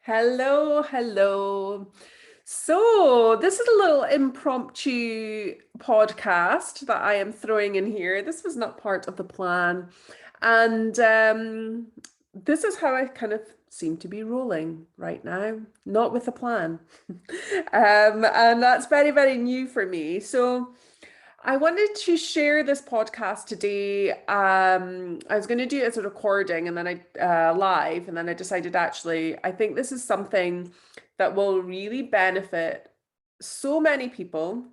Hello, hello. So, this is a little impromptu podcast that I am throwing in here. This was not part of the plan. And this is how I kind of seem to be rolling right now, not with a plan. And that's very, very new for me. So, I wanted to share this podcast today. I was going to do it as a recording and then live, and then I decided actually, I think this is something that will really benefit so many people.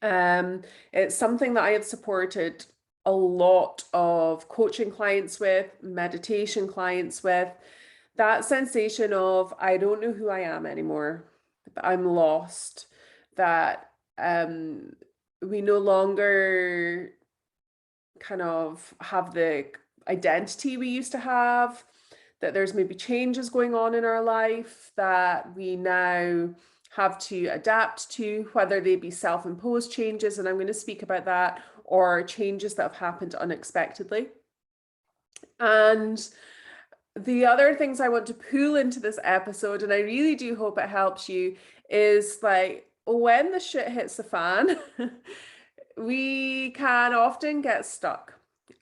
It's something that I have supported a lot of coaching clients with, meditation clients with. That sensation of, I don't know who I am anymore, that I'm lost, that we no longer kind of have the identity we used to have, that there's maybe changes going on in our life that we now have to adapt to, whether they be self-imposed changes, and I'm going to speak about that, or changes that have happened unexpectedly. And the other things I want to pull into this episode, and I really do hope it helps you, is like when the shit hits the fan, we can often get stuck.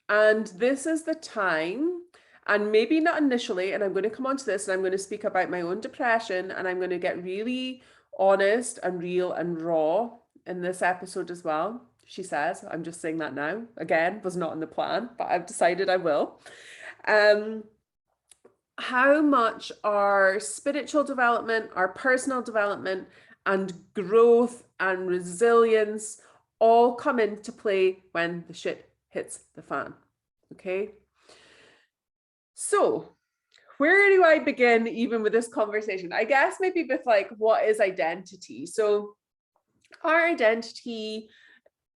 And this is the time, and maybe not initially, and I'm going to come on to this and I'm going to speak about my own depression, and I'm going to get really honest and real and raw in this episode as well. She says, I'm just saying that now. Again, was not in the plan, but I've decided I will. How much our spiritual development, our personal development, and growth and resilience all come into play when the shit hits the fan. Okay. So, where do I begin even with this conversation? I guess maybe with like, what is identity? So, our identity,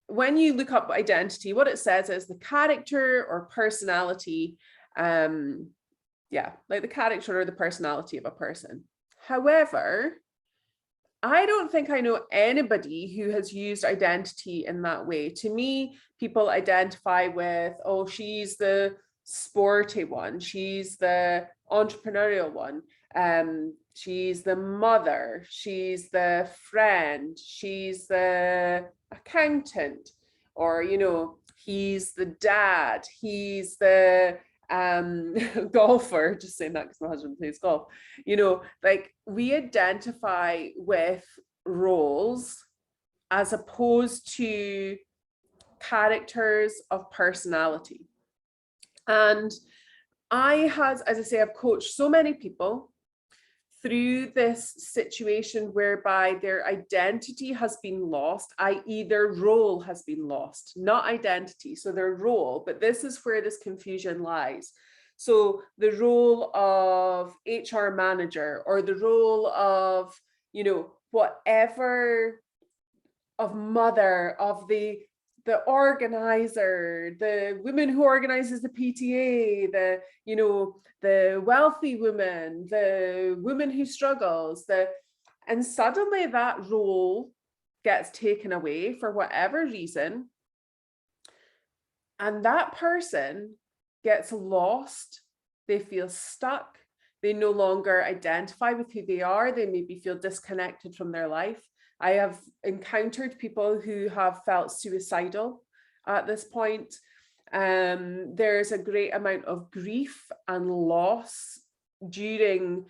when you look up identity, what it says is the character or personality, like the character or the personality of a person. However, I don't think I know anybody who has used identity in that way. To me, people identify with, oh, she's the sporty one, she's the entrepreneurial one, she's the mother, she's the friend, she's the accountant, or he's the dad, he's the golfer, just saying that because my husband plays golf. Like we identify with roles as opposed to characters of personality. And as I say, I've coached so many people through this situation whereby their identity has been lost, i.e. their role has been lost, not identity, so their role, but this is where this confusion lies. So the role of HR manager, or the role of, whatever, of mother, of the organizer, the woman who organizes the PTA, the wealthy woman, the woman who struggles, and suddenly that role gets taken away for whatever reason. And that person gets lost. They feel stuck. They no longer identify with who they are. They maybe feel disconnected from their life. I have encountered people who have felt suicidal at this point. There's a great amount of grief and loss during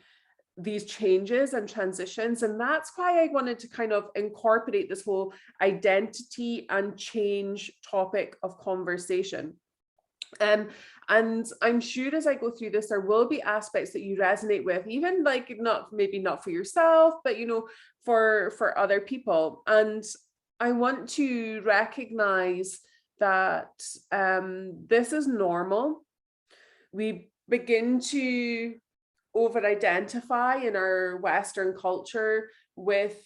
these changes and transitions. And that's why I wanted to kind of incorporate this whole identity and change topic of conversation. And I'm sure as I go through this, there will be aspects that you resonate with, even like maybe not for yourself, but for other people. And I want to recognize that this is normal. We begin to over-identify in our Western culture with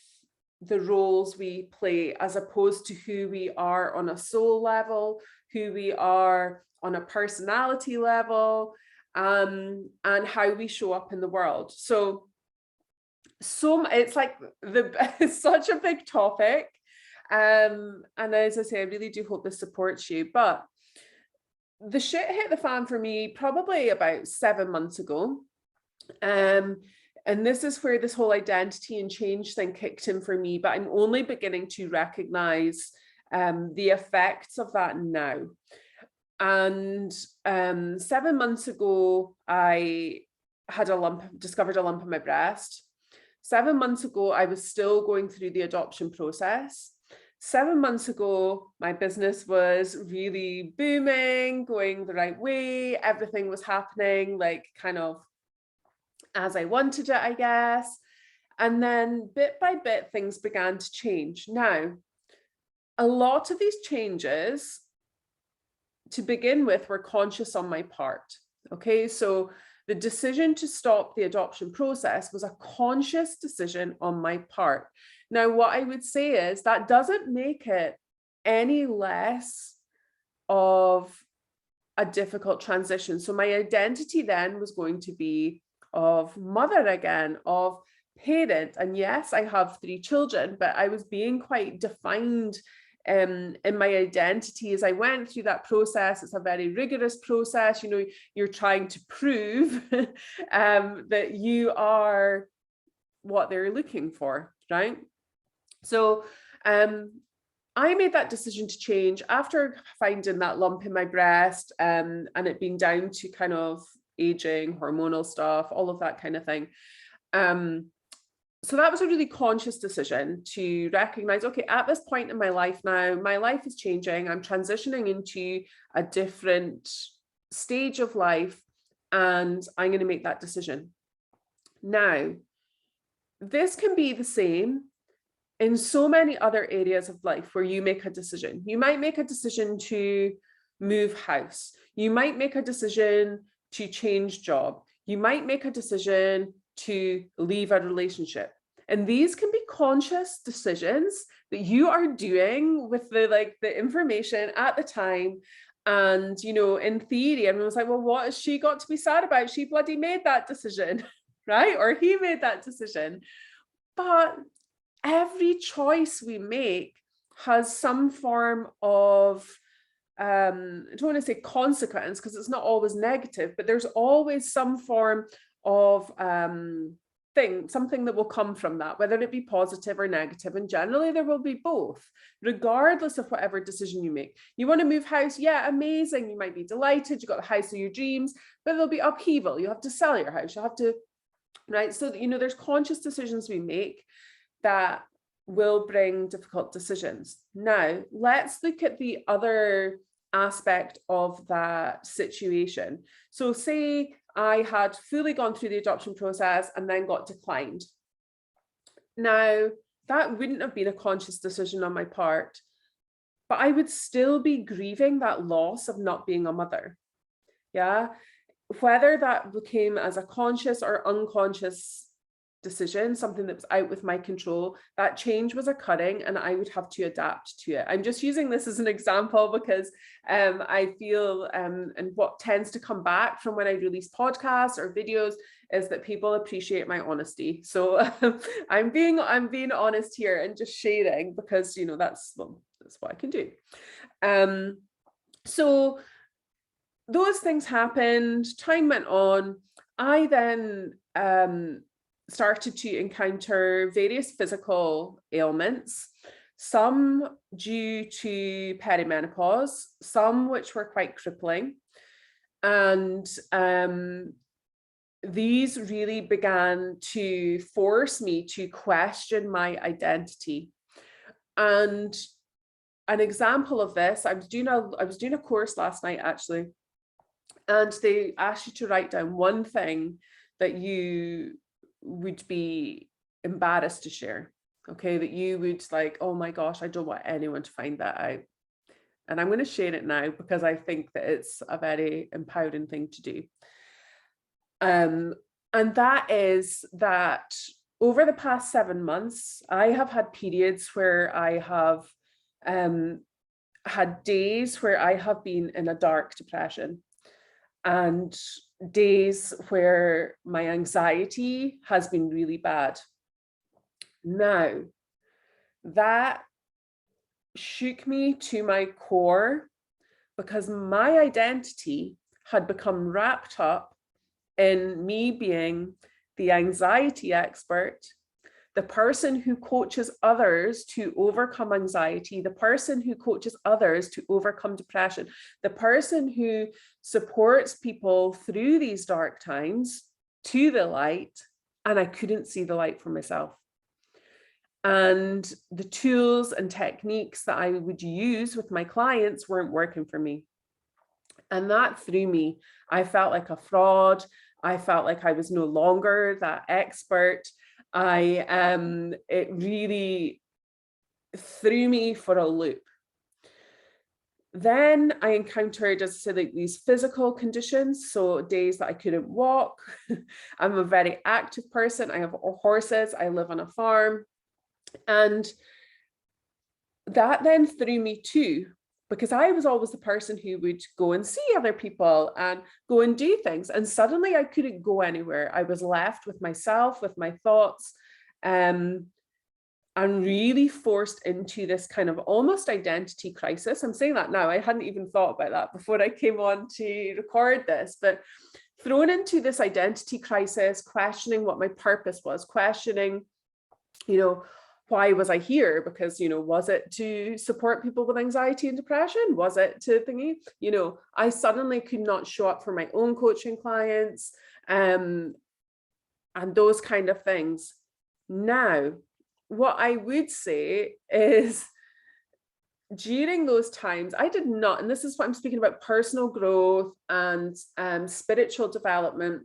the roles we play, as opposed to who we are on a soul level, who we are on a personality level, and how we show up in the world. So it's like it's such a big topic. And as I say, I really do hope this supports you. But the shit hit the fan for me probably about 7 months ago. And this is where this whole identity and change thing kicked in for me, but I'm only beginning to recognize the effects of that now. And 7 months ago, I had discovered a lump in my breast. 7 months ago, I was still going through the adoption process. 7 months ago, my business was really booming, going the right way. Everything was happening like kind of as I wanted it, I guess. And then bit by bit, things began to change. Now, a lot of these changes, to begin with, were conscious on my part. Okay, so the decision to stop the adoption process was a conscious decision on my part. Now, what I would say is that doesn't make it any less of a difficult transition. So my identity then was going to be of mother again, of parent. And yes, I have 3 children, but I was being quite defined in my identity as I went through that process. It's a very rigorous process. You know, you're trying to prove that you are what they're looking for, right? So I made that decision to change after finding that lump in my breast and it being down to kind of aging, hormonal stuff, all of that kind of thing. So that was a really conscious decision to recognize, okay, at this point in my life now, my life is changing. I'm transitioning into a different stage of life, and I'm going to make that decision. Now, this can be the same in so many other areas of life where you make a decision. You might make a decision to move house. You might make a decision to change job. You might make a decision to leave a relationship. And these can be conscious decisions that you are doing with the information at the time. And, you know, in theory, everyone's like, well, what has she got to be sad about? She bloody made that decision, right? Or he made that decision. But every choice we make has some form of, I don't want to say consequence because it's not always negative, but there's always some form of something that will come from that, whether it be positive or negative. And generally there will be both, regardless of whatever decision you make. You want to move house? Yeah, amazing. You might be delighted. You got the house of your dreams, but there'll be upheaval. You have to sell your house. You have to, right? So, you know, there's conscious decisions we make that will bring difficult decisions. Now, let's look at the other aspect of that situation. So say I had fully gone through the adoption process and then got declined. Now, that wouldn't have been a conscious decision on my part, but I would still be grieving that loss of not being a mother. Yeah. Whether that became as a conscious or unconscious decision, something that was out with my control, that change was occurring and I would have to adapt to it. I'm just using this as an example because I feel and what tends to come back from when I release podcasts or videos is that people appreciate my honesty. So I'm being honest here and just sharing because, you know, that's what I can do. So those things happened, time went on. I then started to encounter various physical ailments, some due to perimenopause, some which were quite crippling. And these really began to force me to question my identity. And an example of this, I was doing a course last night actually, and they asked you to write down one thing that you would be embarrassed to share, okay, that you would like, oh my gosh, I don't want anyone to find that out. And I'm going to share it now because I think that it's a very empowering thing to do. And that is that over the past 7 months, I have had periods where I have had days where I have been in a dark depression and days where my anxiety has been really bad. Now, that shook me to my core because my identity had become wrapped up in me being the anxiety expert, the person who coaches others to overcome anxiety, the person who coaches others to overcome depression, the person who supports people through these dark times to the light, and I couldn't see the light for myself. And the tools and techniques that I would use with my clients weren't working for me. And that threw me. I felt like a fraud. I felt like I was no longer that expert. It really threw me for a loop. Then I encountered, as I said, like these physical conditions. So days that I couldn't walk. I'm a very active person. I have horses. I live on a farm. And that then threw me too, because I was always the person who would go and see other people and go and do things. And suddenly I couldn't go anywhere. I was left with myself, with my thoughts, and really forced into this kind of almost identity crisis. I'm saying that now. I hadn't even thought about that before I came on to record this, but thrown into this identity crisis, questioning what my purpose was, questioning, why was I here? Because, was it to support people with anxiety and depression? Was it to thingy? I suddenly could not show up for my own coaching clients, and those kind of things. Now, what I would say is during those times, I did not, and this is what I'm speaking about, personal growth and spiritual development.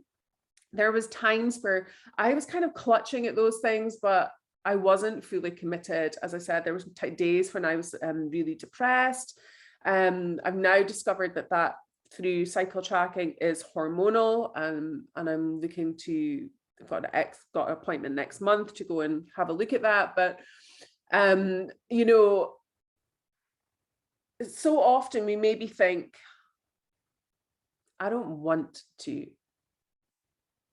There was times where I was kind of clutching at those things, but I wasn't fully committed. As I said, there was days when I was really depressed. I've now discovered that through cycle tracking is hormonal, and I'm looking to, I've got an appointment next month to go and have a look at that. But so often we maybe think, I don't want to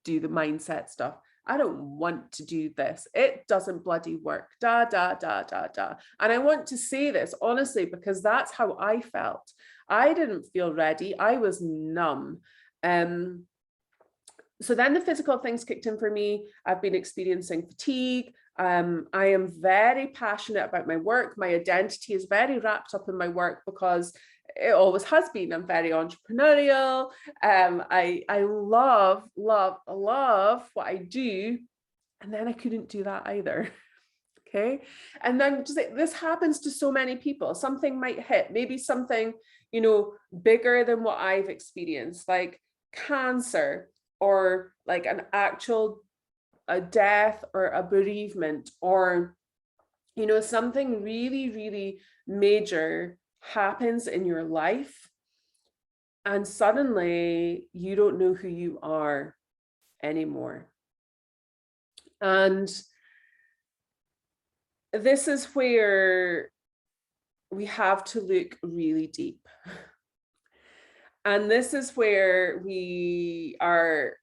do the mindset stuff. I don't want to do this. It doesn't bloody work. Da, da, da, da, da. And I want to say this honestly, because that's how I felt. I didn't feel ready. I was numb. So then the physical things kicked in for me. I've been experiencing fatigue. I am very passionate about my work. My identity is very wrapped up in my work because it always has been. I'm very entrepreneurial. I love what I do. And then I couldn't do that either. Okay. And then just like, this happens to so many people. Something might hit, maybe something, bigger than what I've experienced, like cancer, or like an actual a death or a bereavement, or something really, really major happens in your life, and suddenly you don't know who you are anymore. And this is where we have to look really deep. And this is where we are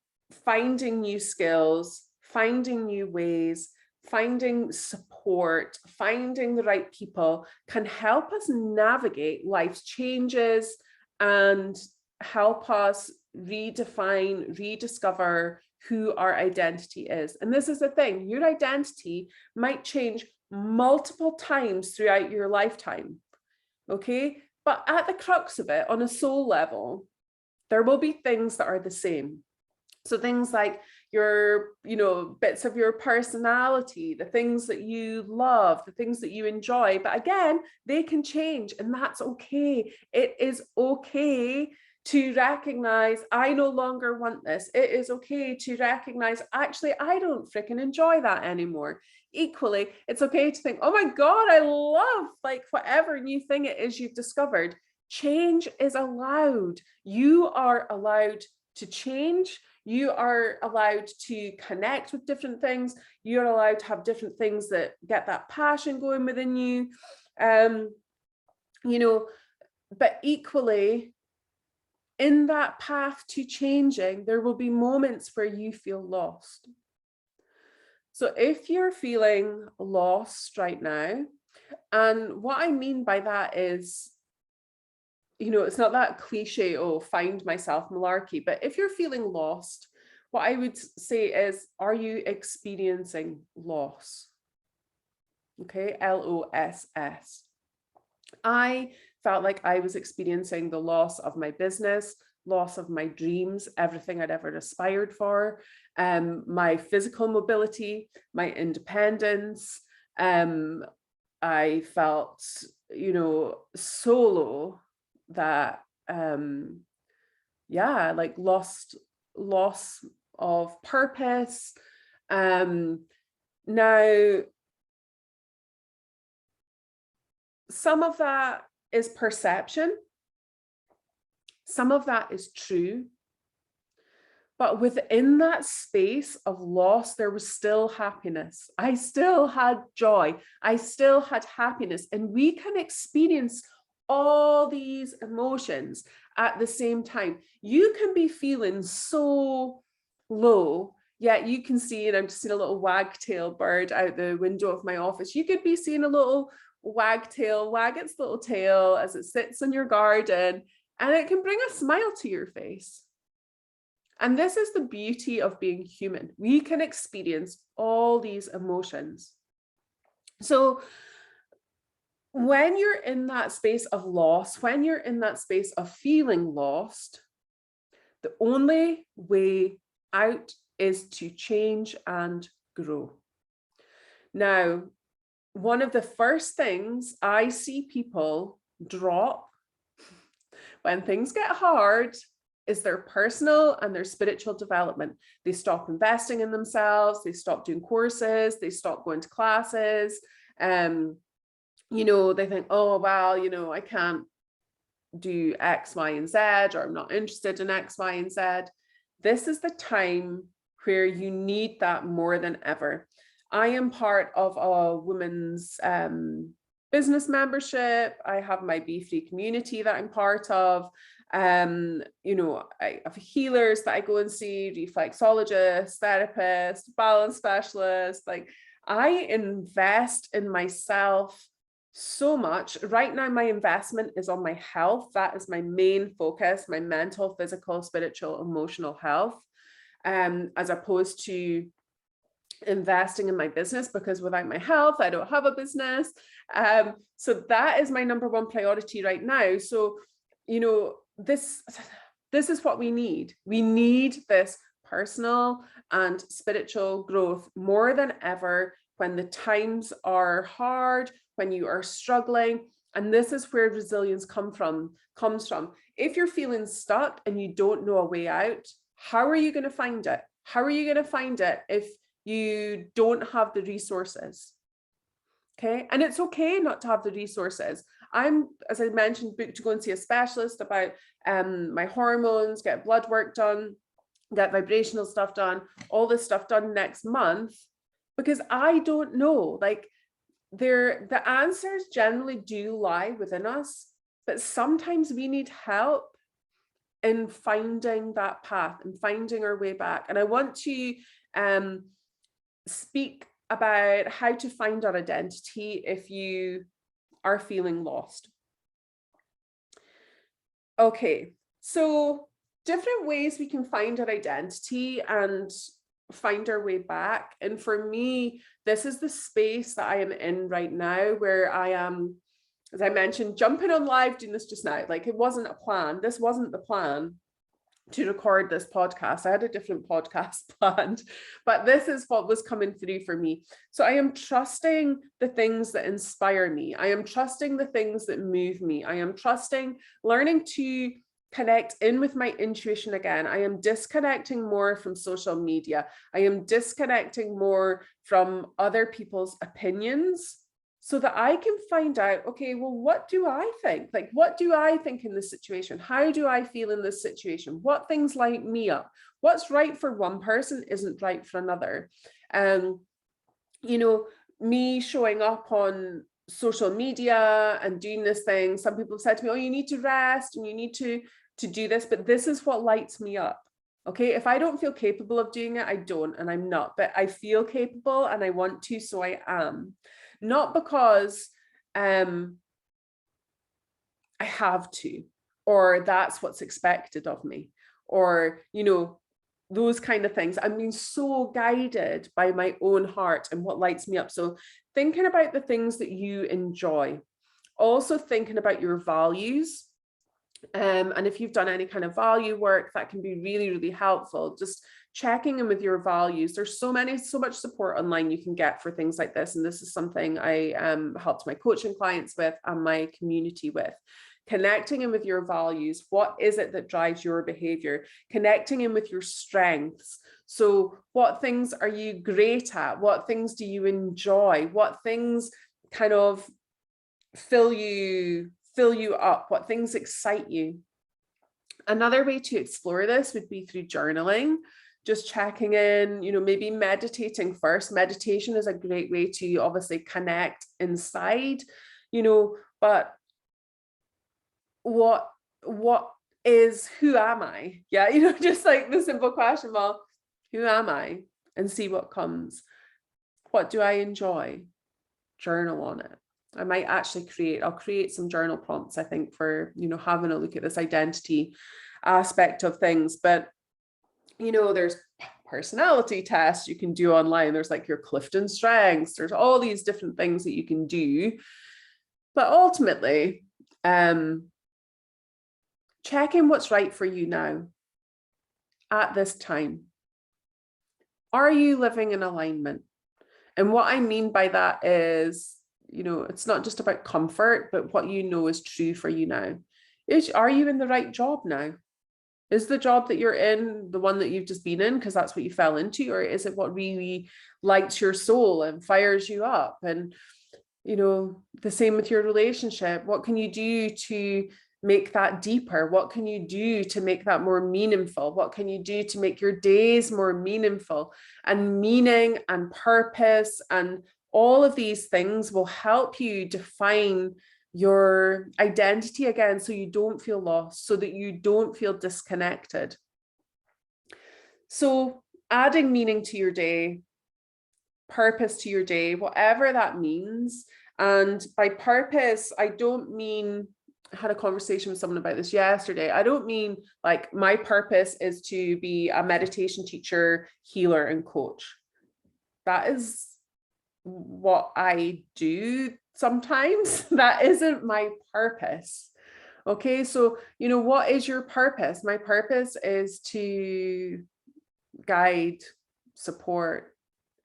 finding new skills, finding new ways, finding support, finding the right people can help us navigate life's changes and help us redefine, rediscover who our identity is. And this is the thing, your identity might change multiple times throughout your lifetime, okay? But at the crux of it, on a soul level, there will be things that are the same. So things like your, bits of your personality, the things that you love, the things that you enjoy. But again, they can change, and that's okay. It is okay to recognize, I no longer want this. It is okay to recognize, actually, I don't freaking enjoy that anymore. Equally, it's okay to think, oh my God, I love like whatever new thing it is you've discovered. Change is allowed. You are allowed to change. You are allowed to connect with different things. You're allowed to have different things that get that passion going within you. But equally, in that path to changing, there will be moments where you feel lost. So if you're feeling lost right now, and what I mean by that is, it's not that cliche, oh, find myself malarkey, but if you're feeling lost, what I would say is, are you experiencing loss? Okay, LOSS. I felt like I was experiencing the loss of my business, loss of my dreams, everything I'd ever aspired for, my physical mobility, my independence. I felt, so low that, like loss of purpose. Now, some of that is perception. Some of that is true. But within that space of loss, there was still happiness. I still had joy. I still had happiness. And we can experience all these emotions at the same time. You can be feeling so low, yet you can see, and I'm just seeing a little wagtail bird out the window of my office. You could be seeing a little wagtail wag its little tail as it sits in your garden, and it can bring a smile to your face. And this is the beauty of being human. We can experience all these emotions. So when you're in that space of loss, when you're in that space of feeling lost, the only way out is to change and grow. Now, one of the first things I see people drop when things get hard is their personal and their spiritual development. They stop investing in themselves, they stop doing courses, they stop going to classes. They think, oh, well, I can't do X, Y, and Z, or I'm not interested in X, Y, and Z. This is the time where you need that more than ever. I am part of a women's business membership. I have my Be Free community that I'm part of. I have healers that I go and see, reflexologists, therapists, balance specialists. Like, I invest in myself so much. Right now, my investment is on my health. That is my main focus, my mental, physical, spiritual, emotional health, as opposed to investing in my business, because without my health, I don't have a business. So that is my number one priority right now. So, this is what we need. We need this personal and spiritual growth more than ever when the times are hard, when you are struggling. And this is where resilience comes from. If you're feeling stuck and you don't know a way out, how are you going to find it? How are you going to find it if you don't have the resources? Okay. And it's okay not to have the resources. I'm, as I mentioned, booked to go and see a specialist about my hormones, get blood work done, get vibrational stuff done, all this stuff done next month, because I don't know. Like, the answers generally do lie within us, but sometimes we need help in finding that path and finding our way back. And I want to speak about how to find our identity if you are feeling lost. Okay, so different ways we can find our identity and find our way back. And for me, this is the space that I am in right now, where I am, as I mentioned, jumping on live, doing this just now. Like, it wasn't a plan. This wasn't the plan to record this podcast. I had a different podcast planned, but this is what was coming through for me. So I am trusting the things that inspire me. I am trusting the things that move me. I am trusting learning to connect in with my intuition again. I am disconnecting more from social media. I am disconnecting more from other people's opinions, so that I can find out, okay, well, what do I think? Like, what do I think in this situation? How do I feel in this situation? What things light me up? What's right for one person isn't right for another. Me showing up on social media and doing this thing, some people have said to me, oh, you need to rest and you need to do this, but this is what lights me up. Okay, if I don't feel capable of doing it, I don't, and I'm not, but I feel capable and I want to, so I am. Not because I have to, or that's what's expected of me, or, those kind of things. I'm being so guided by my own heart and what lights me up. So thinking about the things that you enjoy, also thinking about your values. And if you've done any kind of value work, that can be really, really helpful. Just checking in with your values. There's so much support online you can get for things like this. And this is something I helped my coaching clients with and my community with. Connecting in with your values. What is it that drives your behavior? Connecting in with your strengths. So what things are you great at? What things do you enjoy? What things kind of fill you up? What things excite you? Another way to explore this would be through journaling, just checking in, maybe meditating first. Meditation is a great way to obviously connect inside, but what is, who am I? Yeah, just like the simple question, well, who am I? And see what comes. What do I enjoy? Journal on it. I might actually I'll create some journal prompts, I think, for, having a look at this identity aspect of things. But, there's personality tests you can do online. There's like your Clifton Strengths. There's all these different things that you can do. But ultimately, check in what's right for you now at this time. Are you living in alignment? And what I mean by that is, it's not just about comfort, but what is true for you now. Are you in the right job now? Is the job that you're in the one that you've just been in because that's what you fell into? Or is it what really lights your soul and fires you up? And, the same with your relationship. What can you do to make that deeper? What can you do to make that more meaningful? What can you do to make your days more meaningful? And meaning and purpose and all of these things will help you define your identity again, so you don't feel lost, so that you don't feel disconnected. So adding meaning to your day, purpose to your day, whatever that means. And by purpose, I don't mean, I had a conversation with someone about this yesterday. I don't mean like my purpose is to be a meditation teacher, healer, and coach. That is what I do sometimes. That isn't my purpose. Okay, so, what is your purpose? My purpose is to guide, support,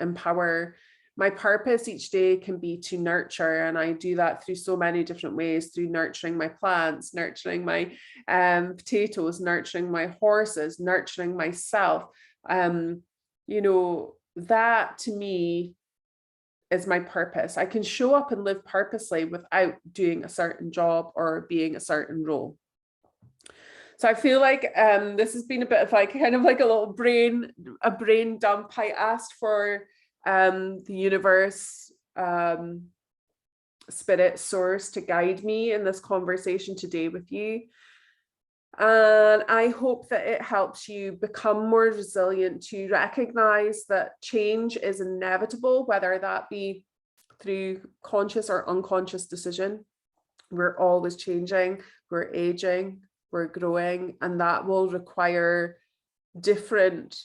empower. My purpose each day can be to nurture, and I do that through so many different ways, through nurturing my plants, nurturing my potatoes, nurturing my horses, nurturing myself. That to me is my purpose. I can show up and live purposely without doing a certain job or being a certain role. So I feel like this has been a bit of like kind of like a little brain dump. I asked for the universe, spirit, source to guide me in this conversation today with you. And I hope that it helps you become more resilient, to recognize that change is inevitable, whether that be through conscious or unconscious decision. We're always changing, we're aging, we're growing, and that will require different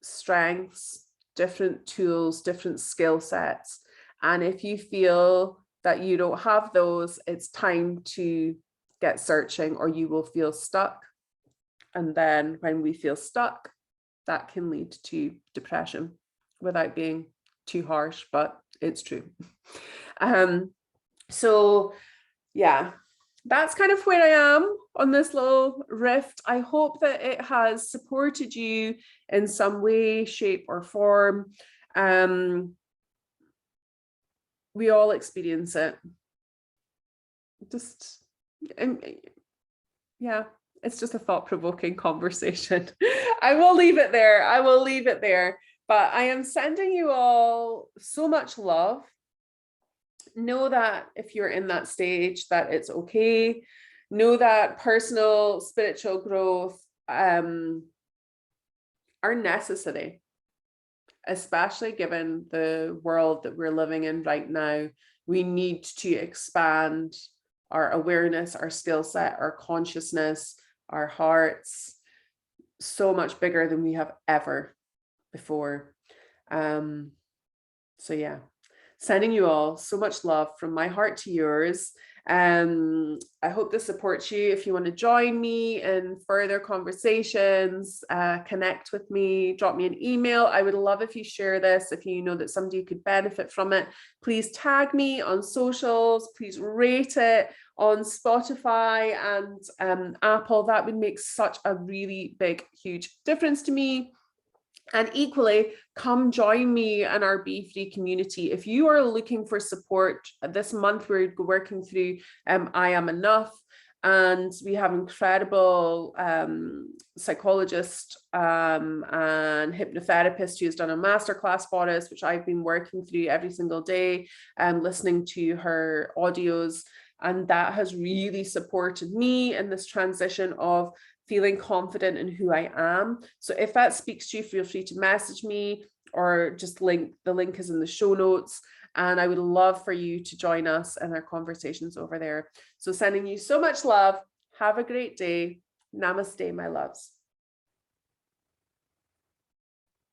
strengths, different tools, different skill sets. And if you feel that you don't have those, it's time to get searching, or you will feel stuck. And then when we feel stuck, that can lead to depression, without being too harsh, but it's true. So yeah, that's kind of where I am on this little rift. I hope that it has supported you in some way, shape, or form. We all experience it. Yeah, it's just a thought-provoking conversation. I will leave it there. But I am sending you all so much love. Know that if you're in that stage, that it's okay. Know that personal spiritual growth are necessary, especially given the world that we're living in right now. We need to expand our awareness, our skill set, our consciousness, our hearts. so much bigger than we have ever before. So yeah, sending you all so much love from my heart to yours. I hope this supports you. If you want to join me in further conversations, connect with me, drop me an email. I would love if you share this. If you know that somebody could benefit from it, please tag me on socials. Please rate it on Spotify and Apple. That would make such a really big, huge difference to me. And equally, come join me in our Be Free community. If you are looking for support this month, we're working through I Am Enough, and we have incredible psychologist and hypnotherapist who has done a masterclass for us, which I've been working through every single day and listening to her audios. And that has really supported me in this transition of feeling confident in who I am. So if that speaks to you, feel free to message me or just the link is in the show notes. And I would love for you to join us in our conversations over there. So sending you so much love. Have a great day. Namaste, my loves.